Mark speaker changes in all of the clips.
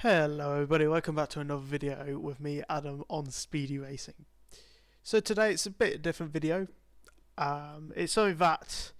Speaker 1: Hello everybody, welcome back to another video with me, Adam, on Speedy Racing. So today it's a bit of a different video. It's something that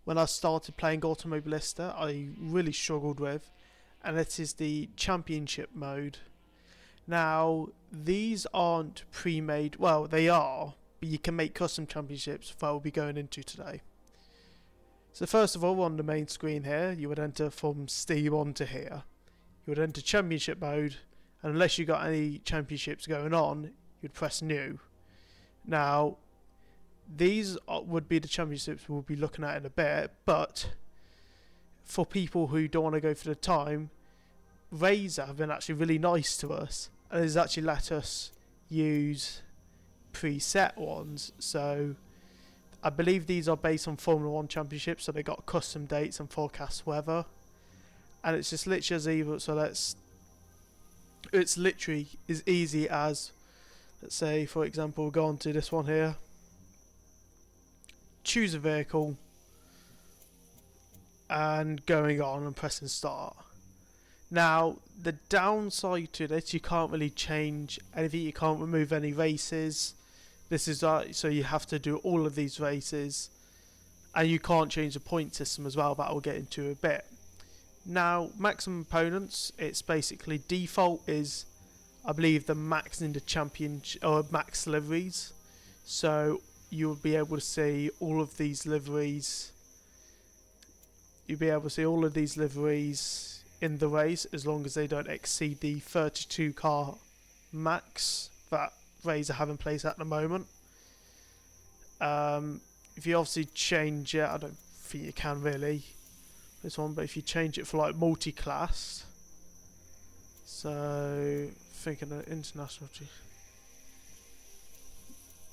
Speaker 1: when I started playing Automblista I really struggled with, and it is the championship mode. Now these aren't pre-made, well they are, but you can make custom championships that we'll be going into today. So first of all, on the main screen here you would enter from Steam onto here. You would enter championship mode, and unless you got any championships going on, you'd press new. Now these would be the championships we'll be looking at in a bit, but for people who don't want to go for the time, Razer have been actually really nice to us and has actually let us use preset ones. So I believe these are based on Formula 1 championships, so they got custom dates and forecast weather. And it's just literally as evil, so it's literally as easy as, let's say for example, we'll go on to this one here, choose a vehicle and going on and pressing start. Now the downside to this, you can't really change anything, you can't remove any races. This is so you have to do all of these races, and you can't change the point system as well, that I'll get into a bit. Now maximum opponents, it's basically default is I believe the max in the championship or max liveries, so you'll be able to see all of these liveries. You'll be able to see all of these liveries in the race as long as they don't exceed the 32 car max that Razer have in place at the moment. If you obviously change it, I don't think you can really this one, but if you change it for like multi-class, so thinking of international,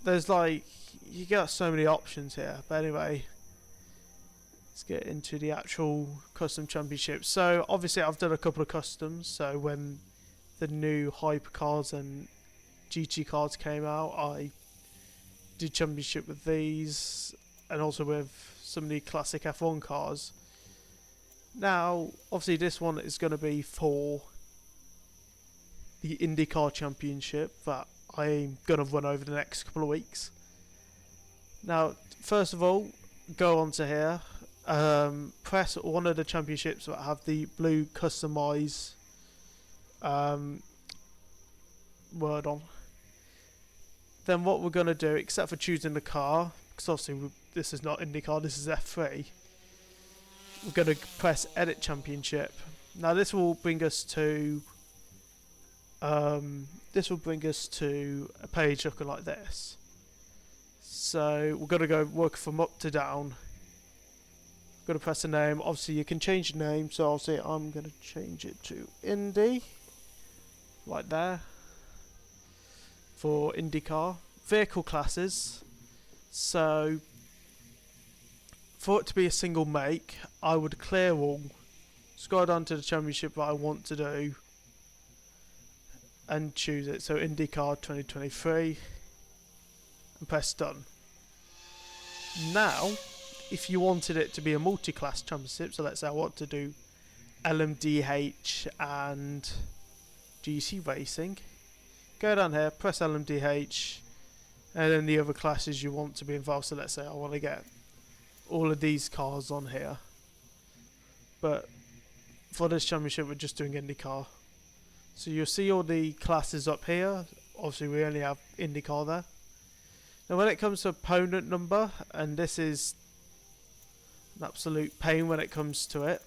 Speaker 1: there's like, you get so many options here. But anyway, let's get into the actual custom championship. So obviously I've done a couple of customs, so when the new hypercars and GT cars came out, I did championship with these and also with some of the classic F1 cars. Now obviously this one is going to be for the IndyCar Championship that I'm going to run over the next couple of weeks. Now first of all, go on to here, press one of the championships that have the blue customize word on. Then what we're going to do, except for choosing the car, because obviously this is not IndyCar, this is F3, we're going to press edit championship. Now this will bring us to a page looking like this. So we're going to go work from up to down. Going to press the name. Obviously you can change the name, so obviously I'm going to change it to Indy, like there, for IndyCar. Vehicle classes, so for it to be a single make, I would clear all, scroll down to the championship that I want to do and choose it, so IndyCar 2023, and press done. Now if you wanted it to be a multi-class championship, so let's say I want to do LMDH and GC racing, go down here, press LMDH, and then the other classes you want to be involved. So let's say I want to get all of these cars on here, but for this championship we're just doing IndyCar. So you'll see all the classes up here. Obviously we only have IndyCar there. Now when it comes to opponent number, and this is an absolute pain when it comes to it,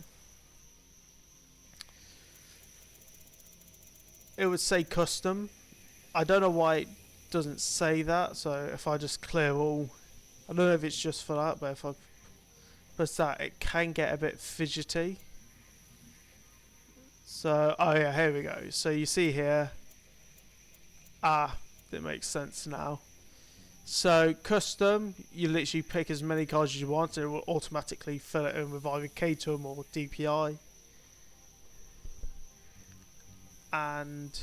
Speaker 1: it would say custom. I don't know why it doesn't say that, so if I just clear all, I don't know if it's just for that, but if I press that, it can get a bit fidgety. So, oh yeah, here we go. So you see here, it makes sense now. So custom, you literally pick as many cars as you want, and it will automatically fill it in with either K2M or DPI. And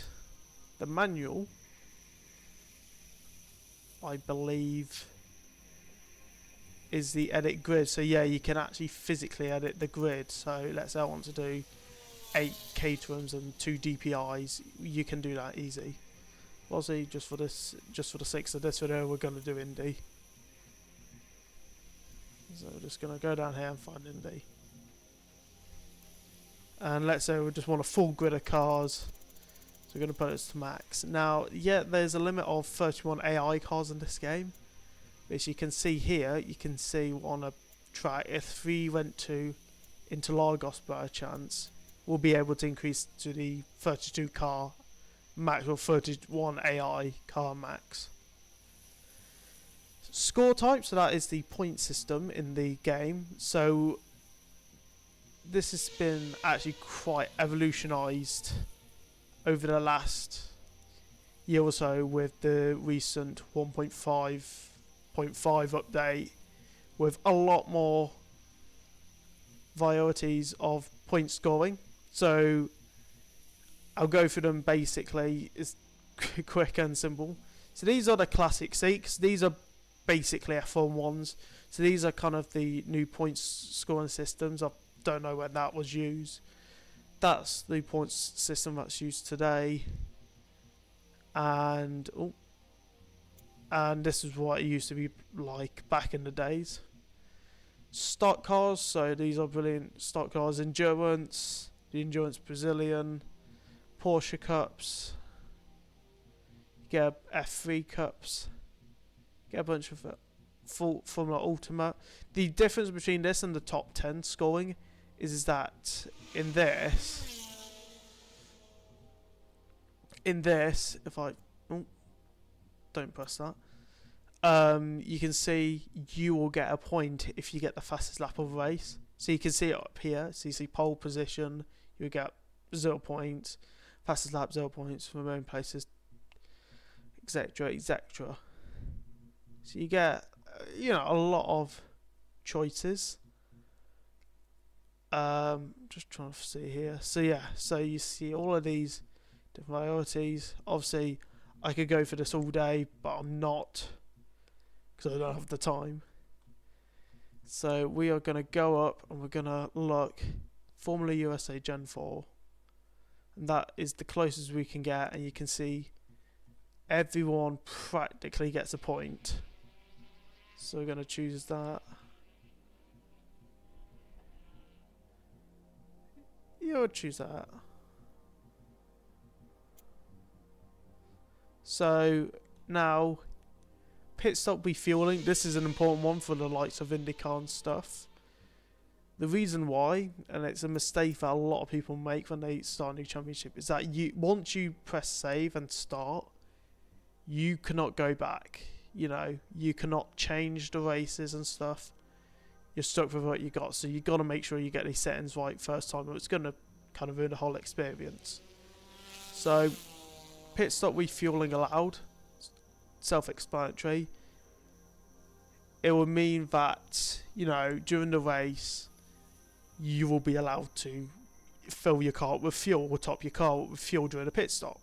Speaker 1: the manual, I believe, is the edit grid. So yeah, you can actually physically edit the grid. So let's say I want to do 8 caterhams and 2 DPIs, you can do that easy. Obviously, just for the sake of this video, we're gonna do Indy. So we're just gonna go down here and find Indy. And let's say we just want a full grid of cars. So we're gonna put it to max. Now, yeah, there's a limit of 31 AI cars in this game. As you can see here, you can see on a track, if we went to Interlagos by a chance, we'll be able to increase to the 32 car max or 31 AI car max. Score type, so that is the point system in the game. So this has been actually quite evolutionized over the last year or so with the recent 1.5.5 update, with a lot more varieties of point scoring. So I'll go through them basically. It's quick and simple. So these are the classic seeks. These are basically F1 ones. So these are kind of the new points scoring systems. I don't know when that was used. That's the points system that's used today. And this is what it used to be like back in the days. Stock cars, so these are brilliant stock cars. Endurance, the Endurance Brazilian, Porsche Cups, you get F3 Cups, get a bunch of Formula Ultimate. The difference between this and the top 10 scoring is that in this, if I don't press that, you can see you will get a point if you get the fastest lap of the race. So you can see it up here. So you see pole position, you get 0 points, fastest lap 0 points from own places, etc., etc. So you get, a lot of choices. Just trying to see here. So yeah, so you see all of these different varieties. Obviously, I could go for this all day, but I'm not, because I don't have the time. So we are going to go up and we're going to look Formula USA Gen 4. And that is the closest we can get, and you can see everyone practically gets a point. So we're going to choose that. Yeah, we'll choose that. So now, pit stop refueling. This is an important one for the likes of IndyCar and stuff. The reason why, and it's a mistake that a lot of people make when they start a new championship, is that once you press save and start, you cannot go back. You cannot change the races and stuff. You're stuck with what you got. So you got to make sure you get these settings right first time, or it's going to kind of ruin the whole experience. So pit stop refueling allowed. Self-explanatory. It will mean that, during the race, you will be allowed to fill your car with fuel, or top your car with fuel during a pit stop.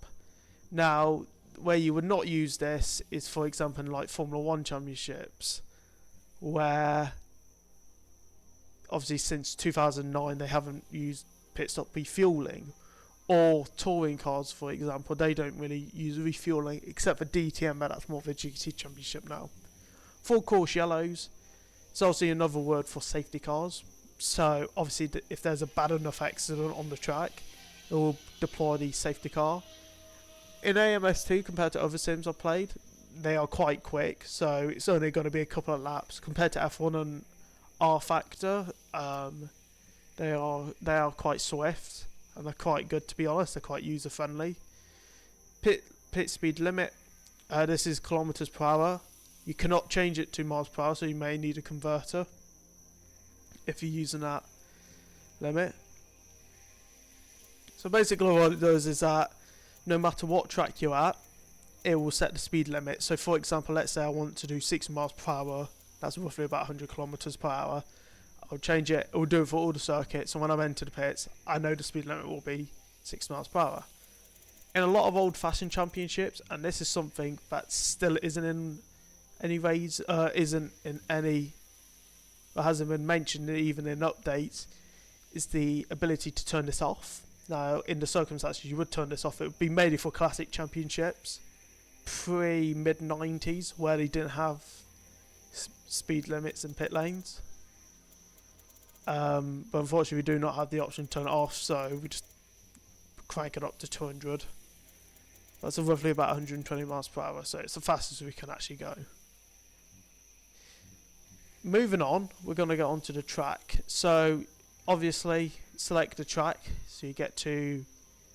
Speaker 1: Now, where you would not use this is, for example, in like Formula 1 championships, where obviously since 2009 they haven't used pit stop refueling. Or touring cars, for example, they don't really use refueling, except for DTM, but that's more of a GT championship now. Full course yellows, it's obviously another word for safety cars. So obviously if there's a bad enough accident on the track, it will deploy the safety car. In ams2, compared to other sims I've played, they are quite quick, so it's only going to be a couple of laps. Compared to F1 and R Factor, they are quite swift. And they're quite good, to be honest. They're quite user friendly. Pit speed limit. This is kilometers per hour. You cannot change it to miles per hour, so you may need a converter if you're using that limit. So basically what it does is that no matter what track you're at, it will set the speed limit. So for example, let's say I want to do 60 miles per hour. That's roughly about 100 kilometers per hour. I'll change it. It will do it for all the circuits. And when I've entered the pits, I know the speed limit will be 6 miles per hour. In a lot of old-fashioned championships, and this is something that still isn't in any ways, hasn't been mentioned even in updates, is the ability to turn this off. Now, in the circumstances you would turn this off, it would be mainly for classic championships, pre-mid 90s, where they didn't have speed limits in pit lanes. But unfortunately we do not have the option to turn it off, so we just crank it up to 200. That's roughly about 120 miles per hour, so it's the fastest we can actually go. Moving on, we're going to go onto the track. So obviously select the track, so you get to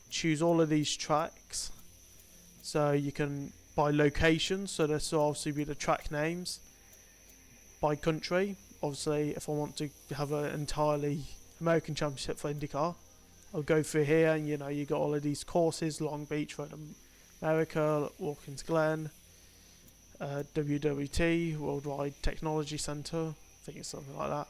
Speaker 1: choose all of these tracks. So you can by location, so this will obviously be the track names. By country, obviously if I want to have an entirely American championship for IndyCar, I'll go through here, and you know, you got all of these courses: Long Beach, Road America, Watkins Glen, WWT, Worldwide Technology Centre, I think it's something like that.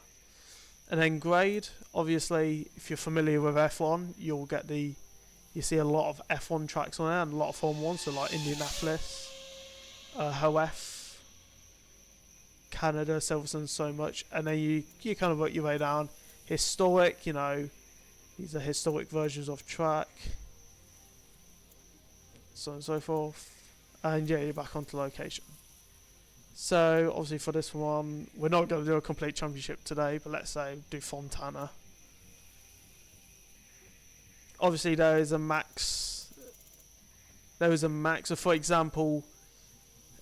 Speaker 1: And then grade, obviously if you're familiar with F1, you see a lot of F1 tracks on there and a lot of Formula 1, so like Indianapolis, Hoef, Canada, Silverstone, so much. And then you kind of work your way down. Historic, you know, these are historic versions of track, so on and so forth. And yeah, you're back onto location. So obviously for this one, we're not going to do a complete championship today, but let's say do Fontana. Obviously there is a max. So for example,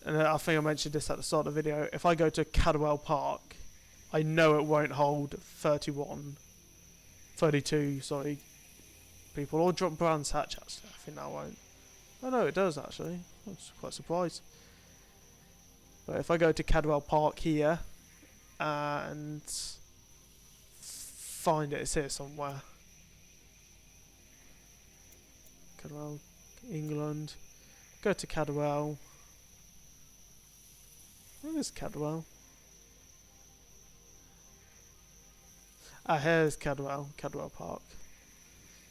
Speaker 1: and I think I mentioned this at the start of the video, if I go to Cadwell Park, I know it won't hold 32 people, or drop Brands Hatch actually. I think that won't. Oh no, it does actually. I was quite surprised. But if I go to Cadwell Park here and find it, it's here somewhere. Cadwell, England. Go to Cadwell. Where is Cadwell? Here's Cadwell Park.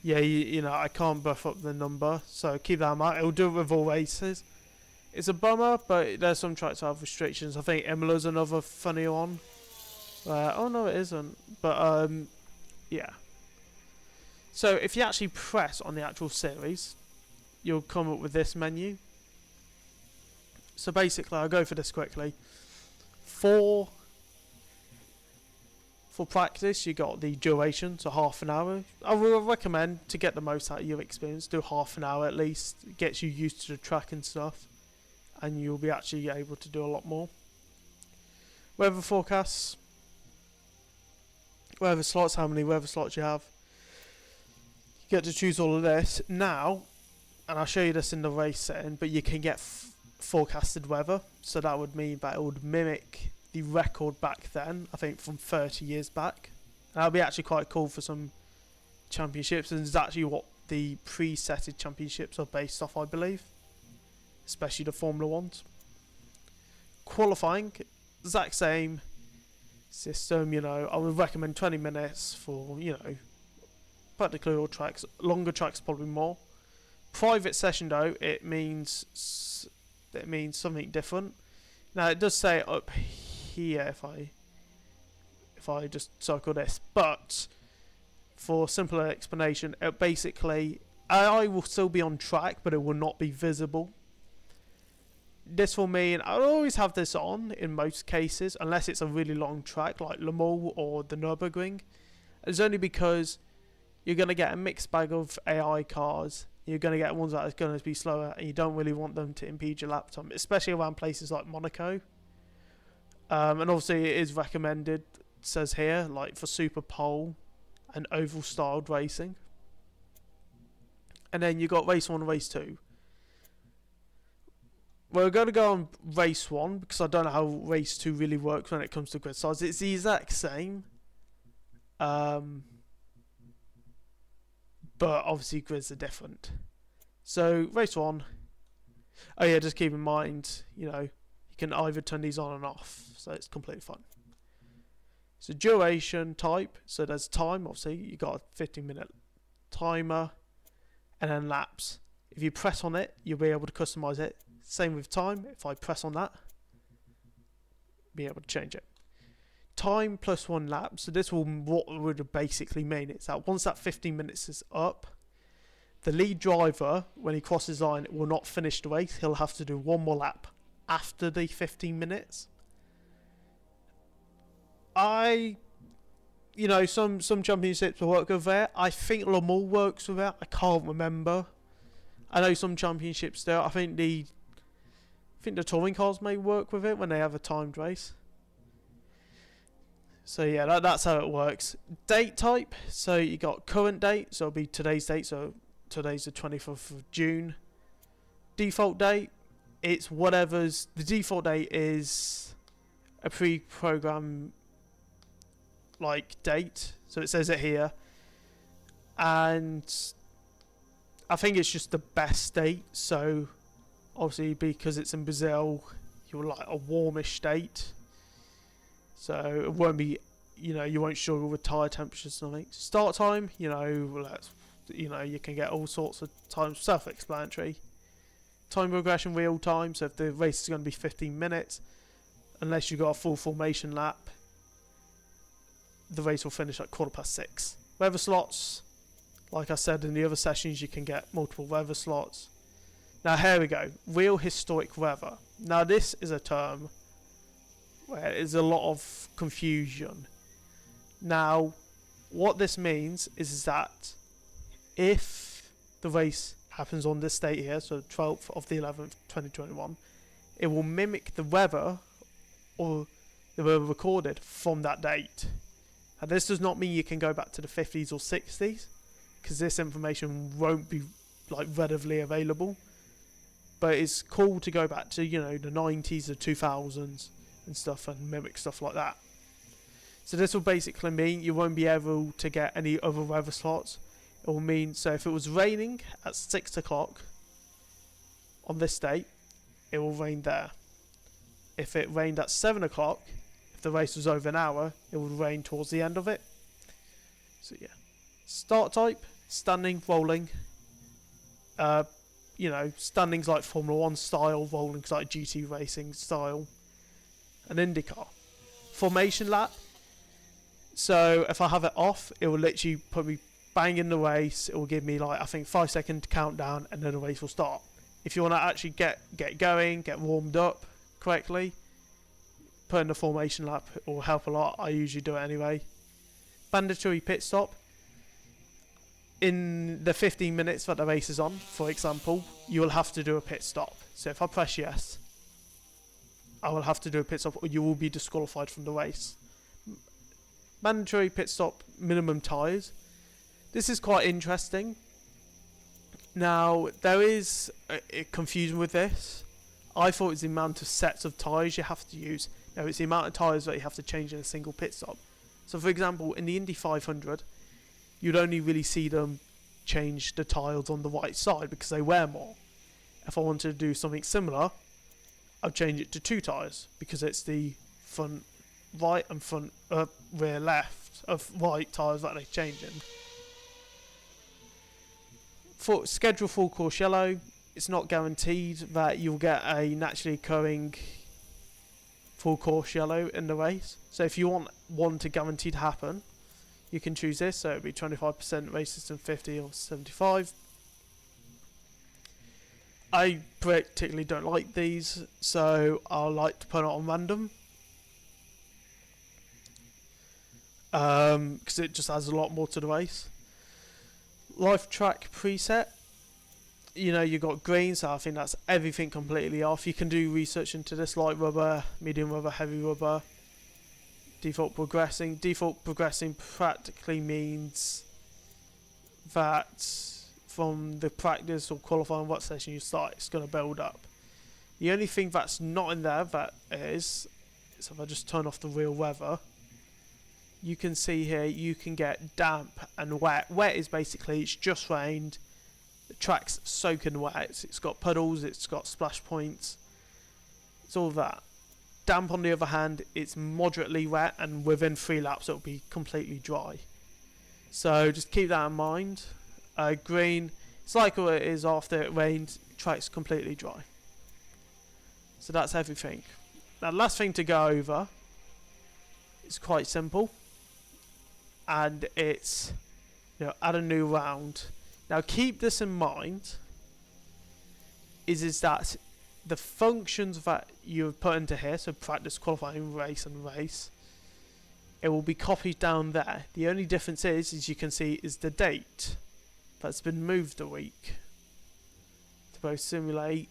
Speaker 1: Yeah, you know, I can't buff up the number, so keep that in mind. It'll do it with all races. It's a bummer, but there's some tracks that have restrictions. I think Imola's another funny one. Oh no, it isn't. But yeah. So if you actually press on the actual series, you'll come up with this menu. So basically, I'll go for this quickly. For practice, you got the duration, so half an hour. I will recommend, to get the most out of your experience, do half an hour at least. It gets you used to the track and stuff, and you'll be actually able to do a lot more. Weather forecasts, weather slots, how many weather slots you have. You get to choose all of this now, and I'll show you this in the race setting, but you can get forecasted weather, so that would mean that it would mimic the record back then, I think from 30 years back. And that'll be actually quite cool for some championships, and it's actually what the pre-setted championships are based off, I believe, especially the Formula 1s. Qualifying, exact same system, you know. I would recommend 20 minutes for, you know, practically all tracks. Longer tracks probably more. Private session though, it means something different. Now it does say up here if I just circle this, but for simpler explanation, it basically, I will still be on track, but it will not be visible. This will mean I'll always have this on in most cases, unless it's a really long track like Le Mans or the Nürburgring. It's only because you're going to get a mixed bag of AI cars. You're going to get ones that are going to be slower, and you don't really want them to impede your lap time, especially around places like Monaco. And obviously it is recommended, it says here, like for Super Pole and oval styled racing. And then you got race 1 and race 2. We're going to go on race 1 because I don't know how race 2 really works when it comes to grid size. It's the exact same. But obviously grids are different. So race 1. Oh yeah, just keep in mind, you know, you can either turn these on and off, so it's completely fine. So duration type, so there's time, obviously you got a 15-minute timer, and then laps. If you press on it, you'll be able to customize it. Same with time. If I press on that, be able to change it. Time plus 1 lap. So this will, what would basically mean is that once that 15 minutes is up, the lead driver, when he crosses line, will not finish the race. He'll have to do one more lap after the 15 minutes. Some championships will work with that. I think Le Mans works with that. I can't remember. I know some championships do. I think the touring cars may work with it when they have a timed race. So yeah, that's how it works. Date type. So you got current date. So it'll be today's date. So today's the 24th of June. Default date. It's whatever's. The default date is a pre-program date. So it says it here. And I think it's just the best date. So obviously because it's in Brazil, you're like a warmish date. So it won't be, you won't struggle with tire temperatures or something. Start time, you can get all sorts of times, self-explanatory. Time progression real time, so if the race is going to be 15 minutes, unless you've got a full formation lap, the race will finish at 6:15. Weather slots, like I said in the other sessions, you can get multiple weather slots. Now here we go, real historic weather. Now this is a term where there's a lot of confusion. Now, what this means is that if the race happens on this date here, so 12th of the 11th, 2021, it will mimic the weather or the weather recorded from that date. And this does not mean you can go back to the 50s or 60s, because this information won't be readily available. But it's cool to go back to, the 90s, the 2000s and stuff, and mimic stuff like that. So this will basically mean you won't be able to get any other weather slots. It will mean, so if it was raining at 6 o'clock on this date, it will rain there. If it rained at 7 o'clock, if the race was over an hour, it would rain towards the end of it. So yeah. Start type, standing, rolling. Standings like Formula 1 style, rolling's like GT racing style. An IndyCar. Formation lap. So if I have it off, it will literally put me bang in the race. It will give me 5-second countdown, and then the race will start. If you want to actually get going, get warmed up correctly, put in the formation lap. It will help a lot. I usually do it anyway. Mandatory pit stop. In the 15 minutes that the race is on, for example, you will have to do a pit stop. So if I press yes, I will have to do a pit stop, or you will be disqualified from the race. Mandatory pit stop, minimum tyres. This is quite interesting. Now, there is a confusion with this. I thought it was the amount of sets of tyres you have to use. No, it's the amount of tyres that you have to change in a single pit stop. So, for example, in the Indy 500, you'd only really see them change the tyres on the right side because they wear more. If I wanted to do something similar, I'd change it to 2 tyres because it's the front right and front rear left of right tyres that they're changing. For schedule full course yellow, it's not guaranteed that you'll get a naturally occurring full course yellow in the race. So if you want one to guarantee to happen, you can choose this. So it'll be 25% race system, 50 or 75. I particularly don't like these, so I like to put it on random. Because it just adds a lot more to the race. Life track preset. You got green, so I think that's everything completely off. You can do research into this: light rubber, medium rubber, heavy rubber. Default progressing. Default progressing practically means that from the practice or qualifying what session you start, it's going to build up. The only thing that's not in there that is if I just turn off the real weather, you can see here you can get damp and wet. Wet is basically it's just rained, the track's soaking wet, it's got puddles, it's got splash points, it's all that. Damp on the other hand, it's moderately wet, and within 3 laps it'll be completely dry. So just keep that in mind. Green, it's like what it is after it rained, track's completely dry. So that's everything. Now the last thing to go over is quite simple, and it's add a new round. Now keep this in mind, is that the functions that you've put into here, so practice, qualifying, race and race, it will be copied down there. The only difference is, as you can see, is the date that's been moved a week to both simulate,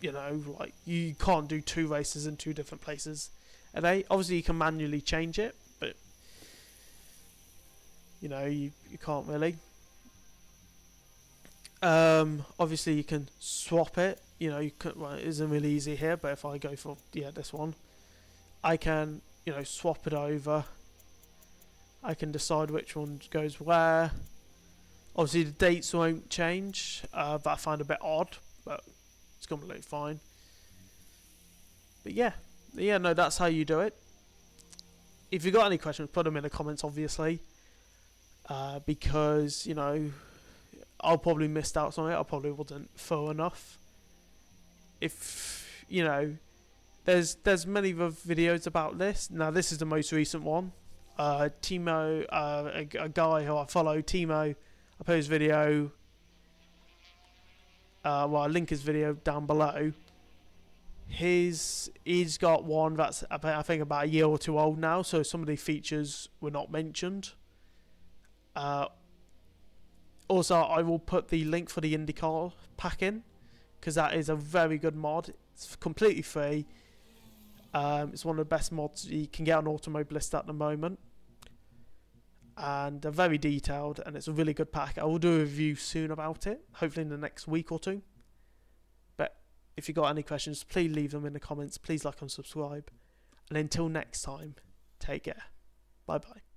Speaker 1: you know, like you can't do 2 races in 2 different places a day. Obviously you can manually change it, but you know, you can't really. Obviously you can swap it, you know, you can, well, it isn't really easy here, but if I go for, yeah, this one, I can, you know, swap it over. I can decide which one goes where. Obviously the dates won't change, that I find a bit odd, but it's going to look fine. But yeah, no, that's how you do it. If you got any questions, put them in the comments, obviously, because, you know, I'll probably missed out on it. I probably wasn't thorough enough. If, you know, there's many other videos about this. Now this is the most recent one. Timo, a guy who I follow, Timo, I put his video. Well, I'll link his video down below. He's got one that's I think about a year or 2 old now, so some of the features were not mentioned. Also, I will put the link for the IndyCar pack in, because that is a very good mod. It's completely free. It's one of the best mods you can get on Automblista at the moment, and they're very detailed, and it's a really good pack. I will do a review soon about it, hopefully in the next week or 2. But if you got any questions, please leave them in the comments. Please like and subscribe, and until next time, take care. Bye bye.